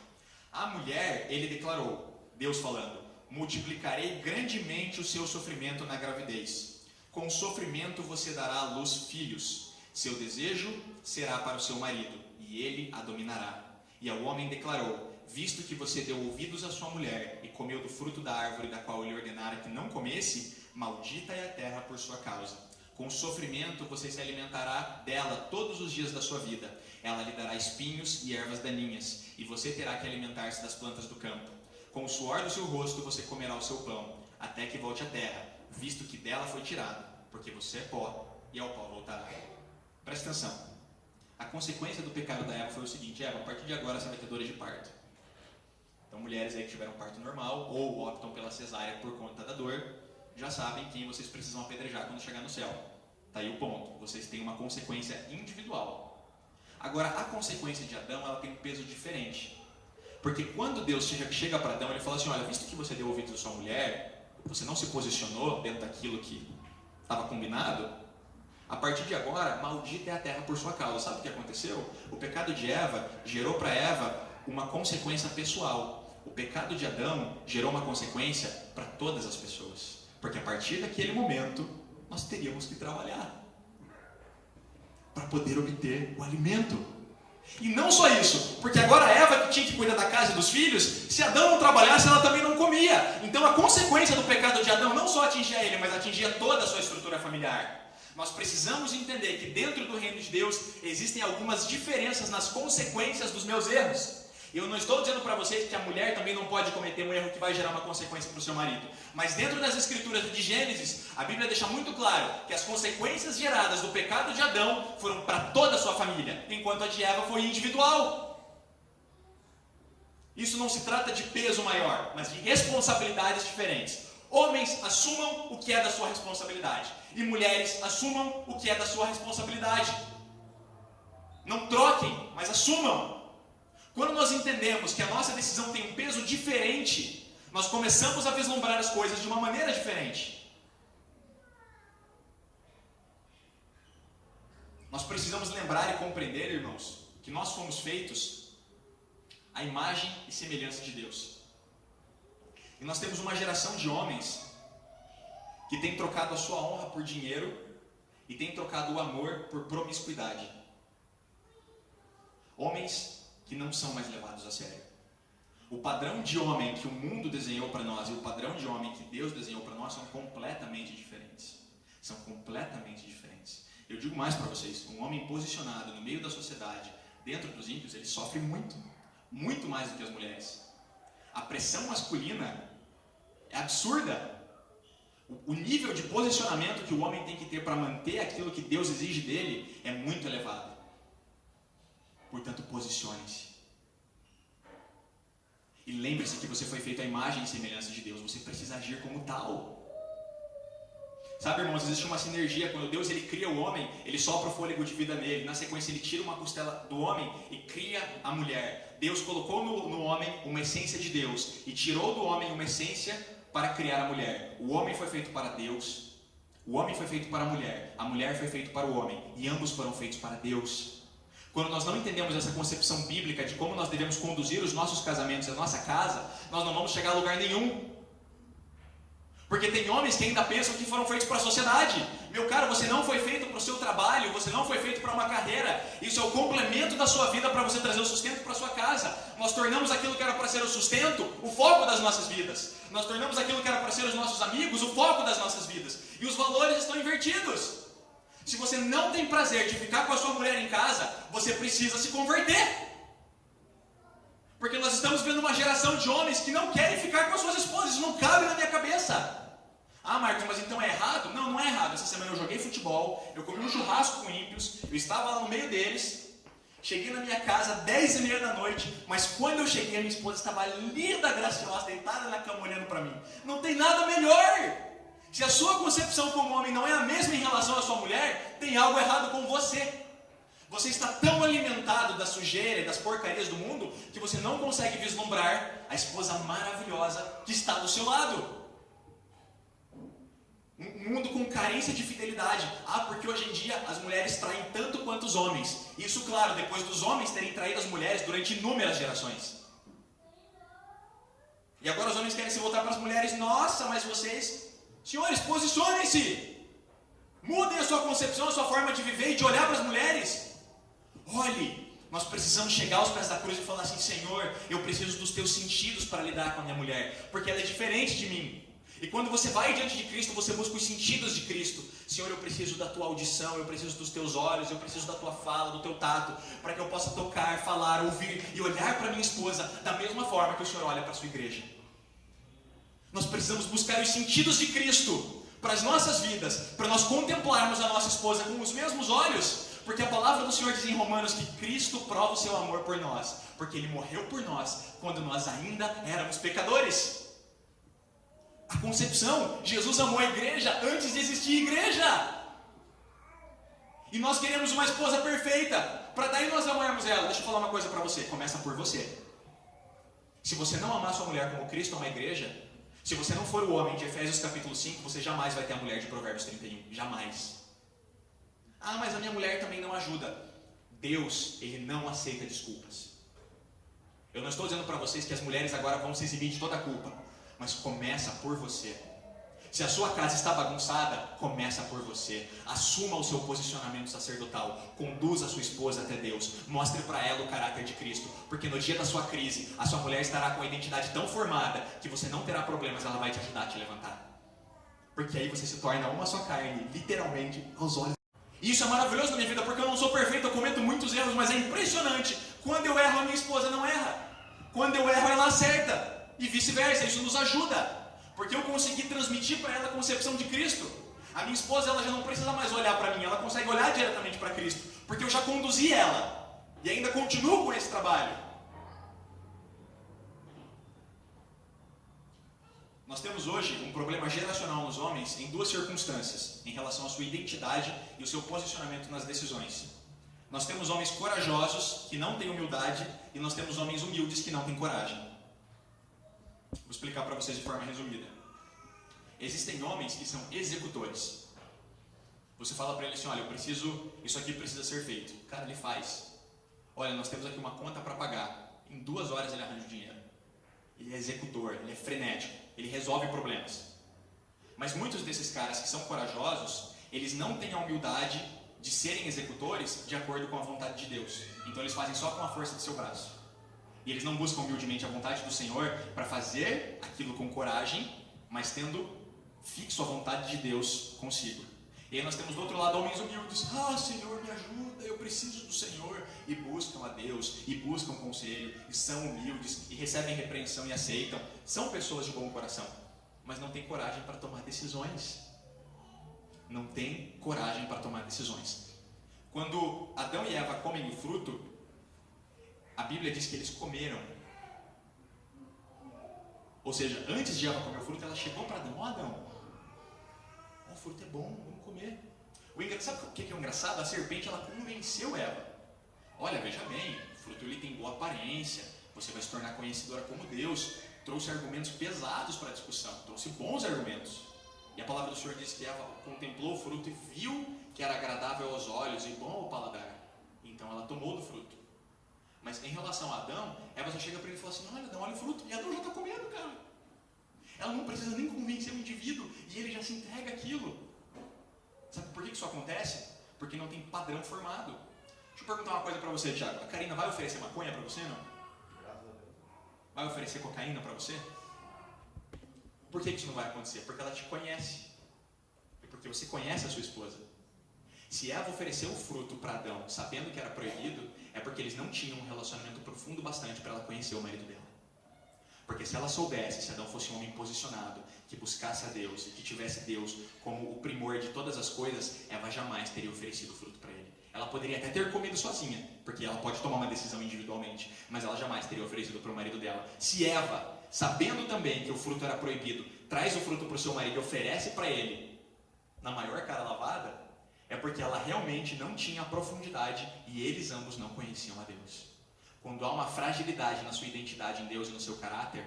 a mulher, ele declarou, Deus falando, multiplicarei grandemente o seu sofrimento na gravidez. Com sofrimento você dará à luz filhos. Seu desejo será para o seu marido, e ele a dominará. E ao homem declarou: visto que você deu ouvidos à sua mulher e comeu do fruto da árvore da qual ele ordenara que não comesse, maldita é a terra por sua causa. Com sofrimento você se alimentará dela todos os dias da sua vida. Ela lhe dará espinhos e ervas daninhas, e você terá que alimentar-se das plantas do campo. Com o suor do seu rosto você comerá o seu pão, até que volte à terra, visto que dela foi tirado, porque você é pó, e ao pó voltará. Presta atenção. A consequência do pecado da Eva foi o seguinte: Eva, a partir de agora você vai ter dores de parto. Então, mulheres aí que tiveram parto normal ou optam pela cesárea por conta da dor, já sabem quem vocês precisam apedrejar quando chegar no céu. Está aí o ponto. Vocês têm uma consequência individual. Agora, a consequência de Adão, ela tem um peso diferente. Porque quando Deus chega para Adão, ele fala assim: olha, visto que você deu ouvidos à sua mulher, você não se posicionou dentro daquilo que estava combinado, a partir de agora, maldita é a terra por sua causa. Sabe o que aconteceu? O pecado de Eva gerou para Eva uma consequência pessoal. O pecado de Adão gerou uma consequência para todas as pessoas. Porque a partir daquele momento, nós teríamos que trabalhar para poder obter o alimento. E não só isso, porque agora a Eva que tinha que cuidar da casa e dos filhos, se Adão não trabalhasse, ela também não comia. Então a consequência do pecado de Adão não só atingia ele, mas atingia toda a sua estrutura familiar. Nós precisamos entender que dentro do reino de Deus existem algumas diferenças nas consequências dos meus erros. Eu não estou dizendo para vocês que a mulher também não pode cometer um erro que vai gerar uma consequência para o seu marido. Mas dentro das escrituras de Gênesis, a Bíblia deixa muito claro que as consequências geradas do pecado de Adão foram para toda a sua família, enquanto a de Eva foi individual. Isso não se trata de peso maior, mas de responsabilidades diferentes. Homens, assumam o que é da sua responsabilidade. E mulheres, assumam o que é da sua responsabilidade. Não troquem, mas assumam. Quando nós entendemos que a nossa decisão tem um peso diferente, nós começamos a vislumbrar as coisas de uma maneira diferente. Nós precisamos lembrar e compreender, irmãos, que nós fomos feitos à imagem e semelhança de Deus. E nós temos uma geração de homens que tem trocado a sua honra por dinheiro e tem trocado o amor por promiscuidade. Homens que não são mais levados a sério. O padrão de homem que o mundo desenhou para nós e o padrão de homem que Deus desenhou para nós são completamente diferentes. São completamente diferentes. Eu digo mais para vocês, um homem posicionado no meio da sociedade, dentro dos ímpios, ele sofre muito, muito mais do que as mulheres. A pressão masculina é absurda. O nível de posicionamento que o homem tem que ter para manter aquilo que Deus exige dele é muito elevado. Portanto, posicione-se. E lembre-se que você foi feito à imagem e semelhança de Deus. Você precisa agir como tal. Sabe, irmãos, existe uma sinergia. Quando Deus ele cria o homem, ele sopra o fôlego de vida nele. Na sequência, ele tira uma costela do homem e cria a mulher. Deus colocou no homem uma essência de Deus e tirou do homem uma essência para criar a mulher. O homem foi feito para Deus, o homem foi feito para a mulher foi feita para o homem, e ambos foram feitos para Deus. Quando nós não entendemos essa concepção bíblica de como nós devemos conduzir os nossos casamentos, a nossa casa, nós não vamos chegar a lugar nenhum. Porque tem homens que ainda pensam que foram feitos para a sociedade. Meu caro, você não foi feito para o seu trabalho, você não foi feito para uma carreira. Isso é o complemento da sua vida para você trazer o sustento para a sua casa. Nós tornamos aquilo que era para ser o sustento o foco das nossas vidas. Nós tornamos aquilo que era para ser os nossos amigos o foco das nossas vidas. E os valores estão invertidos. Se você não tem prazer de ficar com a sua mulher em casa, você precisa se converter. Porque nós estamos vendo uma geração de homens que não querem ficar com as suas esposas. Isso não cabe na minha cabeça. Ah, Marcos, mas então é errado? Não, não é errado. Essa semana eu joguei futebol, eu comi um churrasco com ímpios, eu estava lá no meio deles, cheguei na minha casa 10h30 da noite, mas quando eu cheguei, a minha esposa estava linda, graciosa, deitada na cama olhando para mim. Não tem nada melhor. Se a sua concepção como homem não é a mesma em relação à sua mulher, tem algo errado com você. Você está tão alimentado da sujeira e das porcarias do mundo que você não consegue vislumbrar a esposa maravilhosa que está do seu lado. Um mundo com carência de fidelidade. Ah, porque hoje em dia as mulheres traem tanto quanto os homens. Isso, claro, depois dos homens terem traído as mulheres durante inúmeras gerações. E agora os homens querem se voltar para as mulheres. Nossa, mas vocês, senhores, posicionem-se. Mudem a sua concepção, a sua forma de viver e de olhar para as mulheres. Olhe, nós precisamos chegar aos pés da cruz e falar assim: Senhor, eu preciso dos teus sentidos para lidar com a minha mulher, porque ela é diferente de mim. E quando você vai diante de Cristo, você busca os sentidos de Cristo. Senhor, eu preciso da tua audição, eu preciso dos teus olhos, eu preciso da tua fala, do teu tato, para que eu possa tocar, falar, ouvir e olhar para minha esposa da mesma forma que o Senhor olha para a sua igreja. Nós precisamos buscar os sentidos de Cristo para as nossas vidas, para nós contemplarmos a nossa esposa com os mesmos olhos. Porque a palavra do Senhor diz em Romanos que Cristo prova o seu amor por nós, porque Ele morreu por nós, quando nós ainda éramos pecadores. A concepção, Jesus amou a igreja antes de existir igreja. E nós queremos uma esposa perfeita, para daí nós amarmos ela. Deixa eu falar uma coisa para você, começa por você. Se você não amar sua mulher como Cristo ama a igreja, se você não for o homem de Efésios capítulo 5, você jamais vai ter a mulher de Provérbios 31, jamais. Ah, mas a minha mulher também não ajuda. Deus, Ele não aceita desculpas. Eu não estou dizendo para vocês que as mulheres agora vão se eximir de toda a culpa, mas começa por você. Se a sua casa está bagunçada, começa por você. Assuma o seu posicionamento sacerdotal. Conduza a sua esposa até Deus. Mostre para ela o caráter de Cristo. Porque no dia da sua crise, a sua mulher estará com a identidade tão formada que você não terá problemas, ela vai te ajudar a te levantar. Porque aí você se torna uma só carne, literalmente, aos olhos. E isso é maravilhoso na minha vida, porque eu não sou perfeito, eu cometo muitos erros, mas é impressionante. Quando eu erro, a minha esposa não erra. Quando eu erro, ela acerta. E vice-versa, isso nos ajuda. Porque eu consegui transmitir para ela a concepção de Cristo. A minha esposa, ela já não precisa mais olhar para mim, ela consegue olhar diretamente para Cristo. Porque eu já conduzi ela. E ainda continuo com esse trabalho. Nós temos hoje um problema geracional nos homens em duas circunstâncias, em relação à sua identidade e o seu posicionamento nas decisões. Nós temos homens corajosos que não têm humildade e nós temos homens humildes que não têm coragem. Vou explicar para vocês de forma resumida. Existem homens que são executores. Você fala para ele assim: olha, isso aqui precisa ser feito. Cara, ele faz. Olha, nós temos aqui uma conta para pagar. Em 2 horas ele arranja o dinheiro. Ele é executor, ele é frenético, ele resolve problemas. Mas muitos desses caras que são corajosos, eles não têm a humildade de serem executores de acordo com a vontade de Deus. Então eles fazem só com a força do seu braço. E eles não buscam humildemente a vontade do Senhor para fazer aquilo com coragem, mas tendo fixo a vontade de Deus consigo. E aí nós temos do outro lado homens humildes. Ah, Senhor, me ajuda, eu preciso do Senhor. E buscam a Deus, e buscam conselho, e são humildes, e recebem repreensão e aceitam. São pessoas de bom coração, mas não têm coragem para tomar decisões. Não têm coragem para tomar decisões. Quando Adão e Eva comem o fruto, a Bíblia diz que eles comeram. Ou seja, antes de Eva comer o fruto, ela chegou para Adão: ó Adão, o fruto é bom, vamos comer. Sabe o que é engraçado? A serpente, ela convenceu Eva. Olha, veja bem, o fruto ele tem boa aparência, você vai se tornar conhecedora como Deus. Trouxe argumentos pesados para a discussão, trouxe bons argumentos. E a palavra do Senhor diz que Eva contemplou o fruto e viu que era agradável aos olhos e bom ao paladar. Então ela tomou do fruto. Mas em relação a Adão, Eva já chega para ele e fala assim: olha, Adão, olha o fruto. E Adão já está comendo, cara. Ela não precisa nem convencer o indivíduo e ele já se entrega aquilo. Sabe por que isso acontece? Porque não tem padrão formado. Deixa eu perguntar uma coisa para você, Thiago. A Karina vai oferecer maconha para você, não?
Graças a Deus.
Vai oferecer cocaína para você? Por que isso não vai acontecer? Porque ela te conhece. E porque você conhece a sua esposa. Se Eva ofereceu o fruto para Adão, sabendo que era proibido, é porque eles não tinham um relacionamento profundo bastante para ela conhecer o marido dela. Porque se ela soubesse, se Adão fosse um homem posicionado, que buscasse a Deus e que tivesse Deus como o primor de todas as coisas, Eva jamais teria oferecido o fruto para ele. Ela poderia até ter comido sozinha, porque ela pode tomar uma decisão individualmente, mas ela jamais teria oferecido para o marido dela. Se Eva, sabendo também que o fruto era proibido, traz o fruto para o seu marido e oferece para ele na maior cara lavada, é porque ela realmente não tinha a profundidade e eles ambos não conheciam a Deus. Quando há uma fragilidade na sua identidade em Deus e no seu caráter,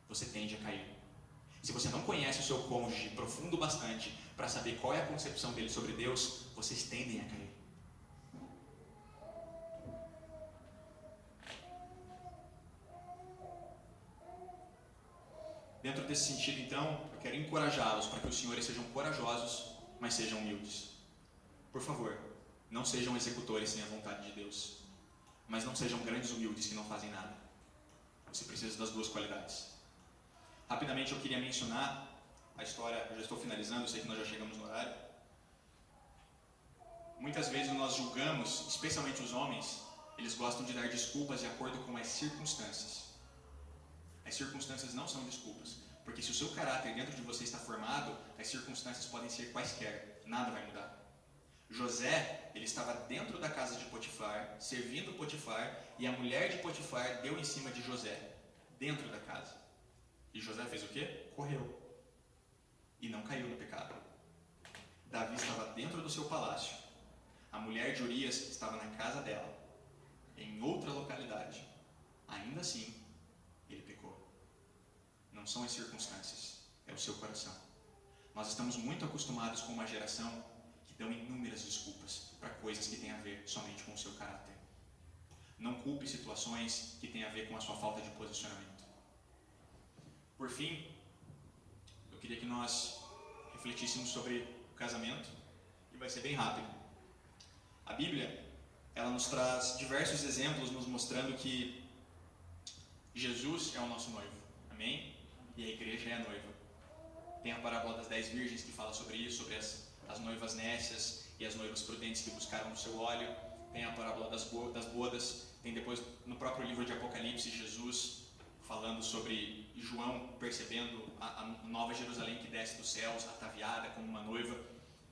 você tende a cair. Se você não conhece o seu cônjuge profundo bastante para saber qual é a concepção dele sobre Deus, vocês tendem a cair. Dentro desse sentido, então, eu quero encorajá-los para que os senhores sejam corajosos, mas sejam humildes. Por favor, não sejam executores sem a vontade de Deus. Mas não sejam grandes humildes que não fazem nada. Você precisa das duas qualidades. Rapidamente eu queria mencionar a história, eu já estou finalizando, eu sei que nós já chegamos no horário. Muitas vezes nós julgamos, especialmente os homens, eles gostam de dar desculpas de acordo com as circunstâncias. As circunstâncias não são desculpas, porque se o seu caráter dentro de você está formado, as circunstâncias podem ser quaisquer, nada vai mudar. José, ele estava dentro da casa de Potifar, servindo Potifar, e a mulher de Potifar deu em cima de José, dentro da casa. E José fez o quê? Correu. E não caiu no pecado. Davi estava dentro do seu palácio. A mulher de Urias estava na casa dela, em outra localidade. Ainda assim, ele pecou. Não são as circunstâncias, é o seu coração. Nós estamos muito acostumados com uma geração que dão inúmeras desculpas para coisas que têm a ver somente com o seu caráter. Não culpe situações que têm a ver com a sua falta de posicionamento. Por fim, eu queria que nós refletíssemos sobre o casamento, e vai ser bem rápido. A Bíblia, ela nos traz diversos exemplos nos mostrando que Jesus é o nosso noivo, amém? E a igreja é a noiva. Tem a parábola das 10 virgens que fala sobre isso, sobre as noivas nécias e as noivas prudentes que buscaram o seu óleo. Tem a parábola das bodas. Tem depois, no próprio livro de Apocalipse, Jesus falando sobre João percebendo a nova Jerusalém que desce dos céus, ataviada como uma noiva,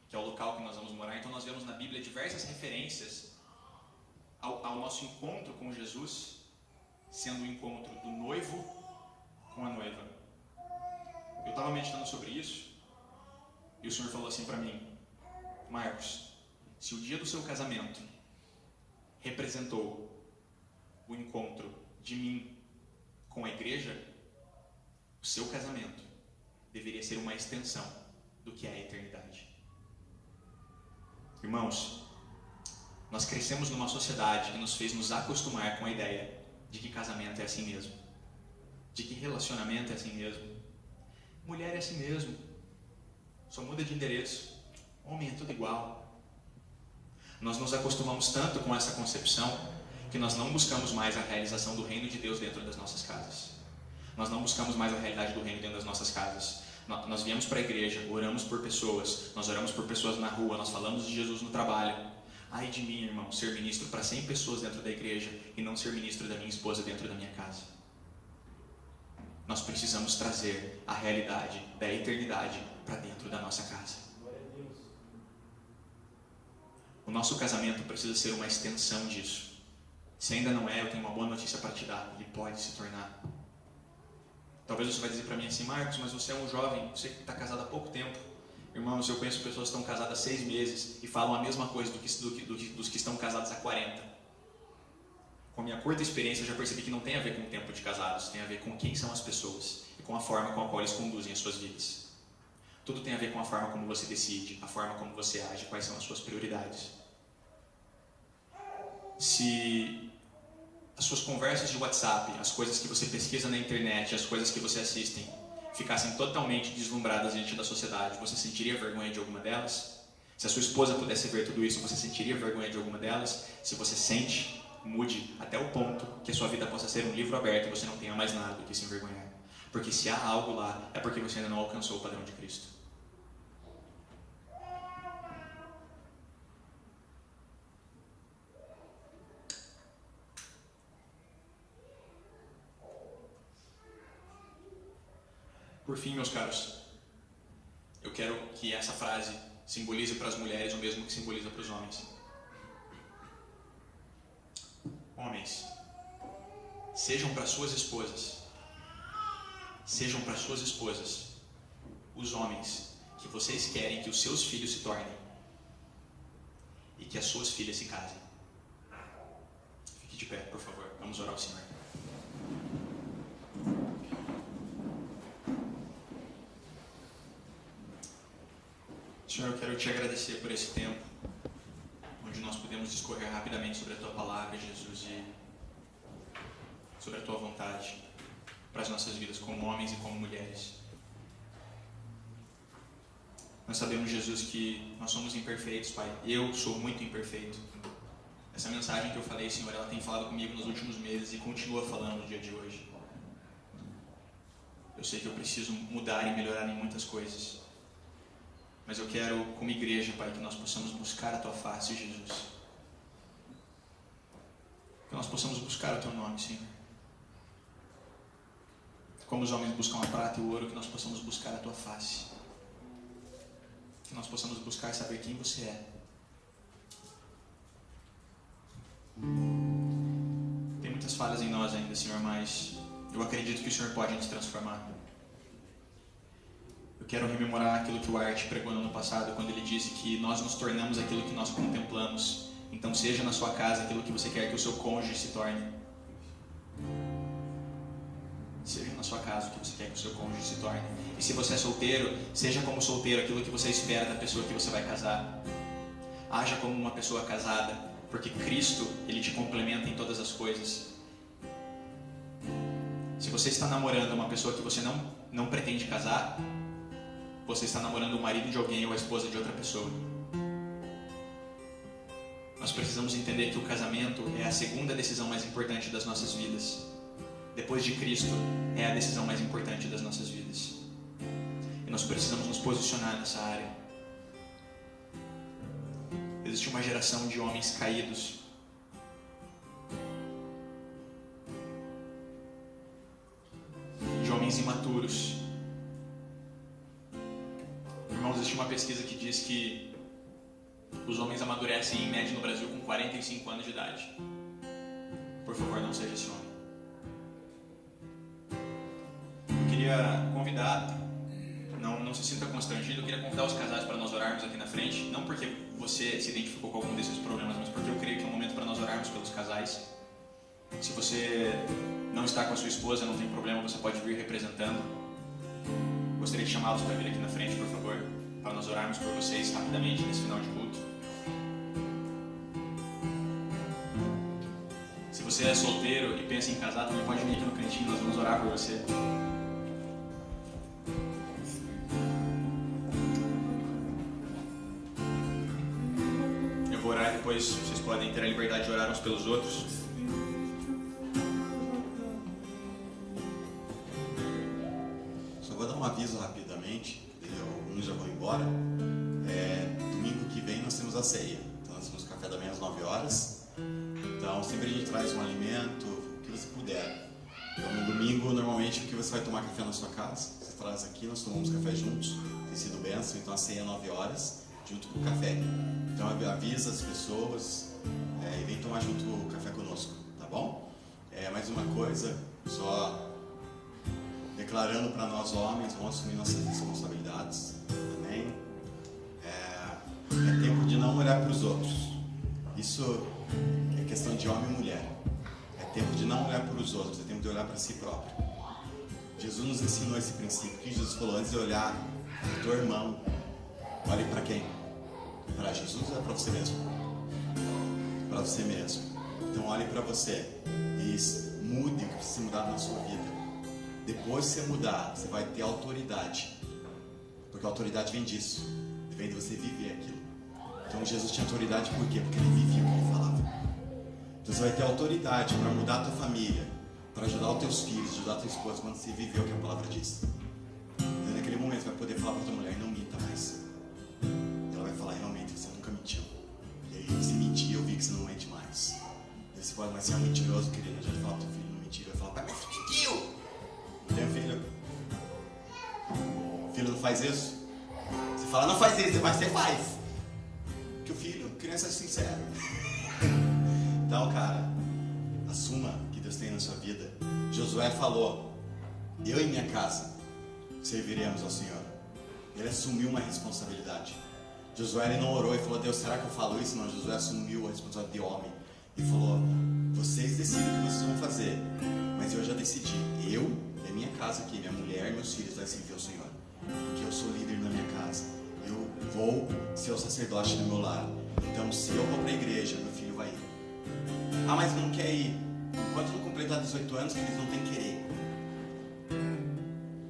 que é o local que nós vamos morar. Então nós vemos na Bíblia diversas referências ao nosso encontro com Jesus, sendo o encontro do noivo com a noiva. Eu estava meditando sobre isso, e o Senhor falou assim para mim: Marcos, se o dia do seu casamento representou o encontro de mim com a igreja, o seu casamento deveria ser uma extensão do que é a eternidade. Irmãos, nós crescemos numa sociedade que nos fez nos acostumar com a ideia de que casamento é assim mesmo, de que relacionamento é assim mesmo, mulher é assim mesmo, só muda de endereço, homem é tudo igual. Nós nos acostumamos tanto com essa concepção que nós não buscamos mais a realização do reino de Deus dentro das nossas casas. Nós não buscamos mais a realidade do reino dentro das nossas casas. Nós viemos para a igreja, oramos por pessoas, nós oramos por pessoas na rua, nós falamos de Jesus no trabalho. Ai de mim, irmão, ser ministro para 100 pessoas dentro da igreja e não ser ministro da minha esposa dentro da minha casa. Nós precisamos trazer a realidade da eternidade para dentro da nossa casa. O nosso casamento precisa ser uma extensão disso. Se ainda não é, eu tenho uma boa notícia para te dar. Ele pode se tornar. Talvez você vai dizer para mim assim: Marcos, mas você é um jovem, você que está casado há pouco tempo, Irmãos, eu conheço pessoas que estão casadas há 6 meses e falam a mesma coisa dos que estão casados há 40. Com a minha curta experiência, eu já percebi que não tem a ver com o tempo de casados, tem a ver com quem são as pessoas e com a forma com a qual eles conduzem as suas vidas. Tudo tem a ver com a forma como você decide, a forma como você age, quais são as suas prioridades. Se as suas conversas de WhatsApp, as coisas que você pesquisa na internet, as coisas que você assiste, ficassem totalmente deslumbradas diante da sociedade, você sentiria vergonha de alguma delas? Se a sua esposa pudesse ver tudo isso, você sentiria vergonha de alguma delas? Se você sente, mude até o ponto que a sua vida possa ser um livro aberto e você não tenha mais nada do que se envergonhar. Porque se há algo lá, é porque você ainda não alcançou o padrão de Cristo. Por fim, meus caros, eu quero que essa frase simbolize para as mulheres o mesmo que simboliza para os homens. Homens, sejam para suas esposas os homens que vocês querem que os seus filhos se tornem e que as suas filhas se casem. Fique de pé, por favor. Vamos orar ao Senhor. Senhor, eu quero te agradecer por esse tempo, onde nós podemos discorrer rapidamente sobre a Tua Palavra, Jesus, e sobre a Tua vontade para as nossas vidas, como homens e como mulheres. Nós sabemos, Jesus, que nós somos imperfeitos, Pai. Eu sou muito imperfeito. Essa mensagem que eu falei, Senhor, ela tem falado comigo nos últimos meses e continua falando no dia de hoje. Eu sei que eu preciso mudar e melhorar em muitas coisas. Mas eu quero, como igreja, Pai, que nós possamos buscar a Tua face, Jesus. Que nós possamos buscar o Teu nome, Senhor. Como os homens buscam a prata e o ouro, que nós possamos buscar a Tua face. Que nós possamos buscar saber quem Você é. Tem muitas falhas em nós ainda, Senhor, mas eu acredito que o Senhor pode nos transformar. Eu quero rememorar aquilo que o Art pregou no ano passado, quando ele disse que nós nos tornamos aquilo que nós contemplamos. Então seja na sua casa aquilo que você quer que o seu cônjuge se torne. Seja na sua casa o que você quer que o seu cônjuge se torne. E se você é solteiro, seja como solteiro aquilo que você espera da pessoa que você vai casar. Haja como uma pessoa casada, porque Cristo, Ele te complementa em todas as coisas. Se você está namorando uma pessoa que você não pretende casar, você está namorando o marido de alguém ou a esposa de outra pessoa. Nós precisamos entender que o casamento é a segunda decisão mais importante das nossas vidas. Depois de Cristo, é a decisão mais importante das nossas vidas. E nós precisamos nos posicionar nessa área. Existe uma geração de homens caídos. De homens imaturos. Irmãos, existe uma pesquisa que diz que os homens amadurecem em média no Brasil com 45 anos de idade. Por favor, não seja esse homem. Eu queria convidar, não se sinta constrangido, eu queria convidar os casais para nós orarmos aqui na frente. Não porque você se identificou com algum desses problemas, mas porque eu creio que é um momento para nós orarmos pelos casais. Se você não está com a sua esposa, não tem problema, você pode vir representando. Gostaria de chamá-los para vir aqui na frente, por favor, para nós orarmos por vocês rapidamente nesse final de culto. Se você é solteiro e pensa em casar, também pode vir aqui no cantinho, nós vamos orar por você. Eu vou orar e depois vocês podem ter a liberdade de orar uns pelos outros.
Um aviso rapidamente, alguns já vão embora. Domingo que vem nós temos a ceia, então nós temos café da manhã às 9 horas. Então sempre a gente traz um alimento, o que você puder. Então no domingo normalmente o que você vai tomar café na sua casa, você traz aqui, nós tomamos café juntos, tem sido bênção. Então a ceia é 9 horas junto com o café. Então avisa as pessoas e vem tomar junto o café conosco, tá bom? Mais uma coisa, só declarando para nós homens, vamos assumir nossas responsabilidades, amém? não olhar para os outros. Isso é questão de homem e mulher. É tempo de não olhar para os outros, é tempo de olhar para si próprio. Jesus nos ensinou esse princípio. O que Jesus falou antes de olhar para o teu irmão? Olhe para quem? Para Jesus ou é para você mesmo? Para você mesmo. Então olhe para você e mude o que precisa mudar na sua vida. Depois de você mudar, você vai ter autoridade. Porque a autoridade vem disso. Vem de você viver aquilo. Então Jesus tinha autoridade por quê? Porque ele vivia o que ele falava. Então você vai ter autoridade para mudar a tua família, para ajudar os teus filhos, ajudar a tua esposa quando você viveu o que a palavra diz. Então naquele momento você vai poder falar para tua mulher: não minta mais. E ela vai falar: realmente você nunca mentiu. E aí se mentir, eu vi que você não mente mais. E você pode, mas você é um mentiroso, querido. Não adianta falar para o teu filho não mentir. Vai falar: pai, mas você mentiu. Tem um filho? O filho não faz isso? Você fala: não faz isso, mas você faz. Porque o filho, criança é sincera. Então, cara, assuma que Deus tem na sua vida. Josué falou: eu e minha casa serviremos ao Senhor. Ele assumiu uma responsabilidade. Josué ele não orou e falou: Deus, será que eu falo isso? Não, Josué assumiu a responsabilidade de homem e falou: vocês decidem o que vocês vão fazer, mas eu já decidi. Eu e minha casa aqui, minha mulher e meus filhos vai servir ao Senhor, porque eu sou líder na minha casa. Eu vou ser o sacerdote do meu lar. Então, se eu vou para a igreja, meu filho vai ir. Ah, mas não quer ir. Enquanto não completar 18 anos, que eles não têm que querer.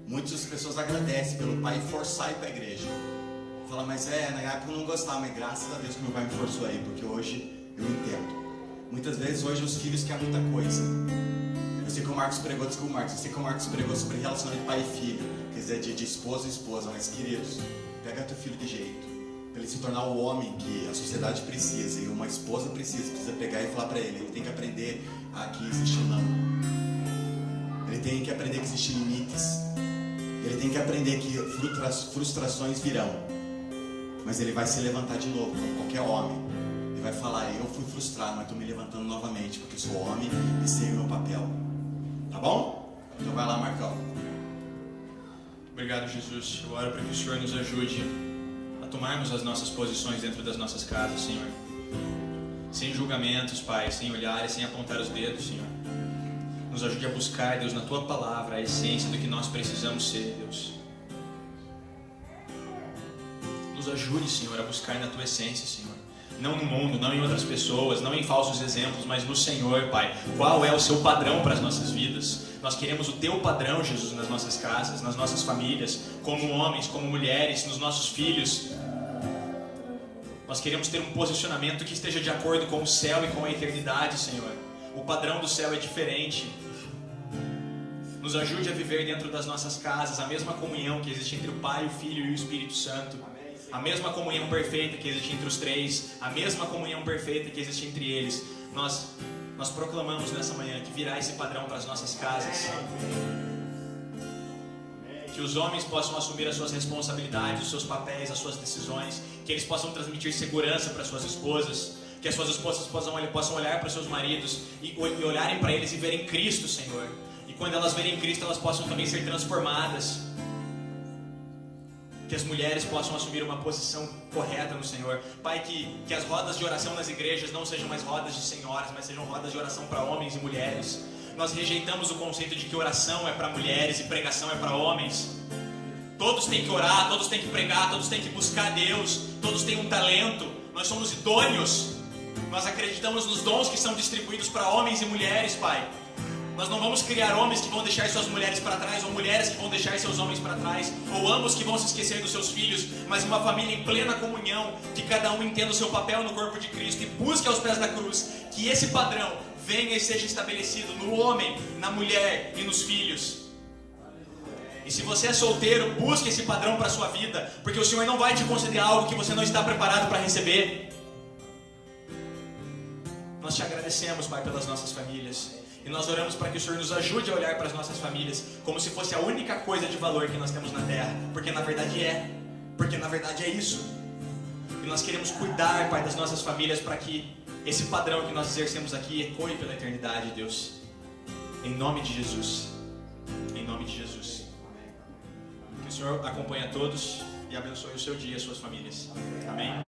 Muitas pessoas agradecem pelo pai forçar ir para a igreja. Fala: mas na época eu não gostava, mas graças a Deus que meu pai me forçou a ir, porque hoje eu entendo. Muitas vezes hoje os filhos querem muita coisa. Eu sei que o Marcos pregou, desculpa Marcos, eu sei que o Marcos pregou sobre relacionamento pai e filho, quer dizer, de esposo e esposa, mas queridos, pega teu filho de jeito, para ele se tornar o homem que a sociedade precisa e uma esposa precisa pegar e falar para ele tem que aprender a que existe um não. Ele tem que aprender que existem limites. Ele tem que aprender que frustrações virão. Mas ele vai se levantar de novo, como qualquer homem. Ele vai falar: eu fui frustrado, mas estou me levantando novamente, porque eu sou homem e sei o meu papel. Tá bom? Então vai lá, Marcão.
Obrigado, Jesus. Eu oro para que o Senhor nos ajude a tomarmos as nossas posições dentro das nossas casas, Senhor. Sem julgamentos, Pai, sem olhares, sem apontar os dedos, Senhor. Nos ajude a buscar, Deus, na Tua Palavra, a essência do que nós precisamos ser, Deus. Nos ajude, Senhor, a buscar na Tua essência, Senhor. Não no mundo, não em outras pessoas, não em falsos exemplos, mas no Senhor, Pai. Qual é o Seu padrão para as nossas vidas? Nós queremos o Teu padrão, Jesus, nas nossas casas, nas nossas famílias, como homens, como mulheres, nos nossos filhos. Nós queremos ter um posicionamento que esteja de acordo com o céu e com a eternidade, Senhor. O padrão do céu é diferente. Nos ajude a viver dentro das nossas casas a mesma comunhão que existe entre o Pai, o Filho e o Espírito Santo. A mesma comunhão perfeita que existe entre os três. A mesma comunhão perfeita que existe entre eles. Nós proclamamos nessa manhã que virá esse padrão para as nossas casas. Que os homens possam assumir as suas responsabilidades, os seus papéis, as suas decisões. Que eles possam transmitir segurança para suas esposas. Que as suas esposas possam olhar para os seus maridos e olharem para eles e verem Cristo, Senhor. E quando elas verem Cristo, elas possam também ser transformadas. Que as mulheres possam assumir uma posição correta no Senhor. Pai, que as rodas de oração nas igrejas não sejam mais rodas de senhoras, mas sejam rodas de oração para homens e mulheres. Nós rejeitamos o conceito de que oração é para mulheres e pregação é para homens. Todos têm que orar, todos têm que pregar, todos têm que buscar Deus. Todos têm um talento. Nós somos idôneos. Nós acreditamos nos dons que são distribuídos para homens e mulheres, Pai. Nós não vamos criar homens que vão deixar suas mulheres para trás, ou mulheres que vão deixar seus homens para trás, ou ambos que vão se esquecer dos seus filhos, mas uma família em plena comunhão, que cada um entenda o seu papel no corpo de Cristo e busque aos pés da cruz, que esse padrão venha e seja estabelecido no homem, na mulher e nos filhos. E se você é solteiro, busque esse padrão para a sua vida, porque o Senhor não vai te conceder algo que você não está preparado para receber. Nós te agradecemos, Pai, pelas nossas famílias. E nós oramos para que o Senhor nos ajude a olhar para as nossas famílias como se fosse a única coisa de valor que nós temos na terra. Porque na verdade é. Porque na verdade é isso. E nós queremos cuidar, Pai, das nossas famílias para que esse padrão que nós exercemos aqui ecoe pela eternidade, Deus. Em nome de Jesus. Em nome de Jesus. Que o Senhor acompanhe a todos e abençoe o seu dia e as suas famílias. Amém.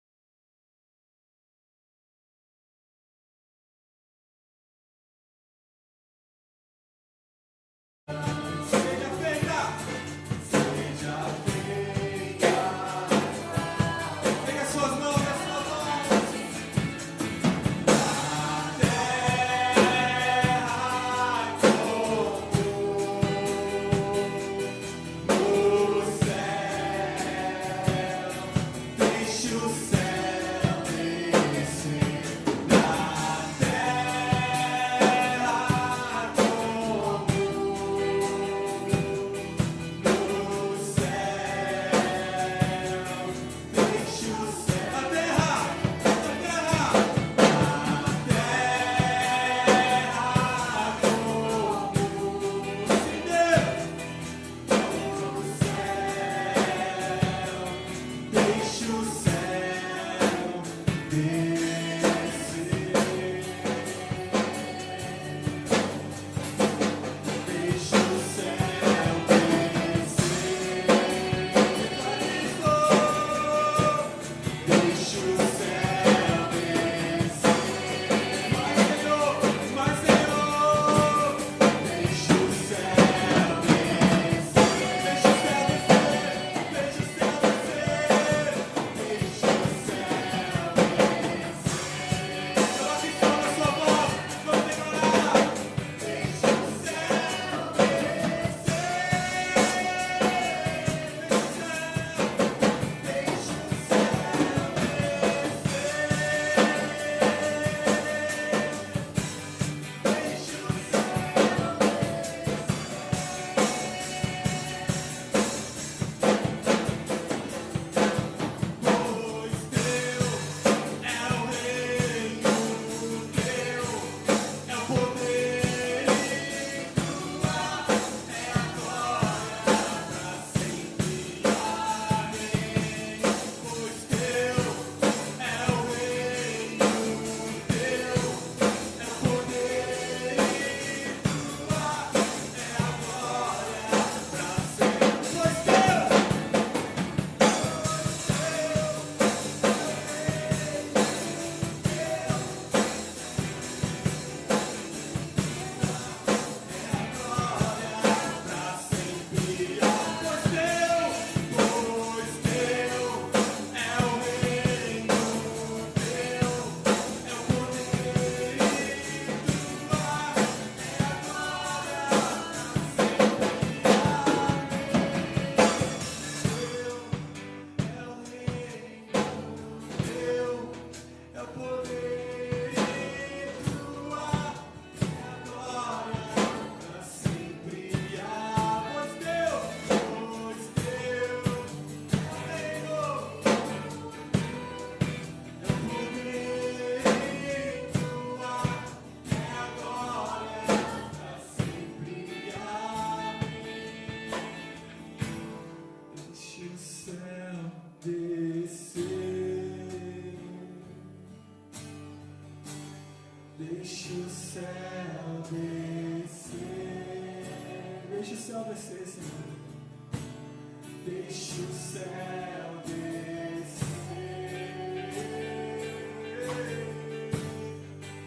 Deixa o céu descer.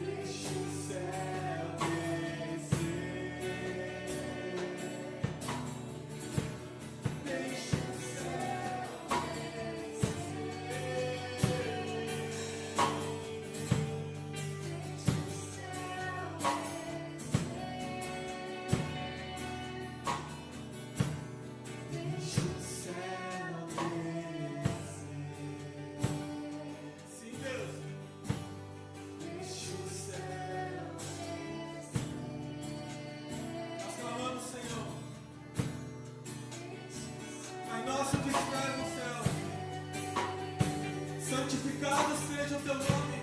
Deixa o céu descer. Deixa o céu Deixa o céu descer. Sim, Deus. Deixa o céu descer. Nós clamamos, Senhor. Pai nosso que estás no céu, santificado seja o teu nome.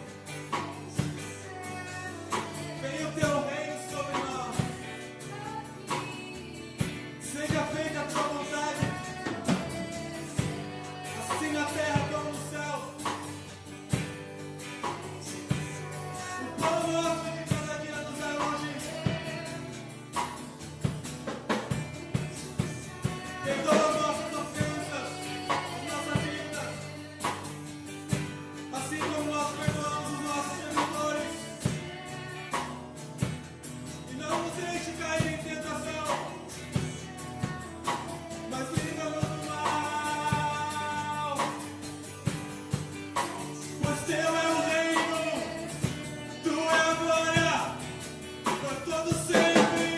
Venha o teu reino sobre nós. Seja feita a tua vontade, assim na terra como no céu. O pão nosso de cada dia nos dá hoje. Perdoa as nossas ofensas, as nossas dívidas, assim como nós perdoamos os nossos devedores. E não nos deixe cair em tentação, mas livra-nos do mal. Pois teu é o reino, tu é a glória, por todo sempre.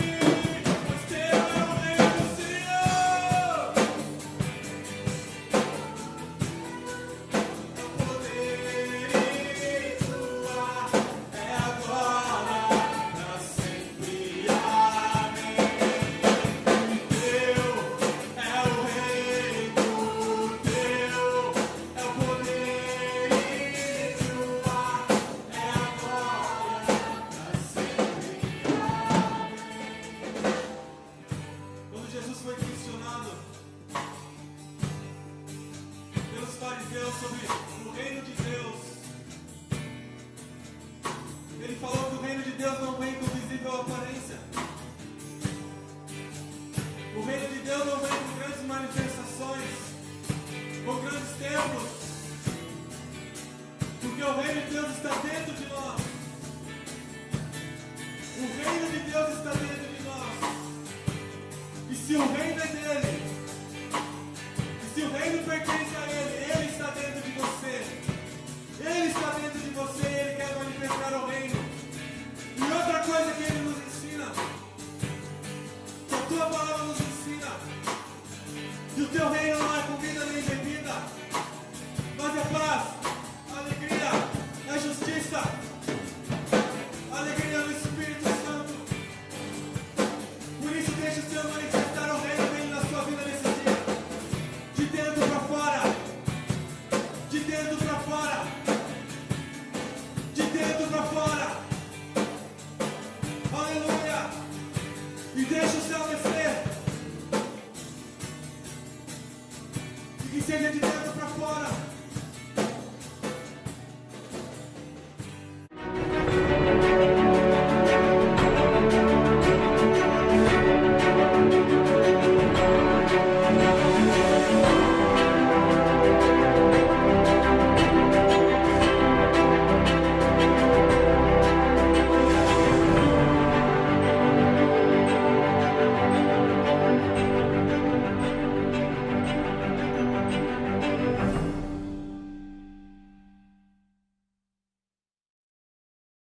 Pois teu é o reino, Senhor. É o poder e tua é a glória, pra sempre. Amém. Teu é o reino, teu é o poder e tua é a glória, pra sempre. Quando Jesus foi questionado pelos fariseus sobre o reino de Deus, ele falou que o reino de Deus não vem com visível aparência. O reino de Deus não vem com grandes manifestações, com grandes templos, porque o reino de Deus está dentro de nós. O reino de Deus está dentro de nós. E se o reino é dele, e se o reino pertence a ele, ele está dentro de você. Ele está dentro de você e ele quer manifestar o reino. E outra coisa que ele nos ensina, que a tua palavra nos ensina, que o teu reino não é comida nem bebida, mas é paz, alegria, é justiça, alegria no Espírito Santo. Por isso deixa o Senhor manifestar o reino dele na sua vida nesse dia. De dentro para fora. De dentro para fora. De dentro para fora. Aleluia. E deixa o céu descer. E que seja de dentro para fora.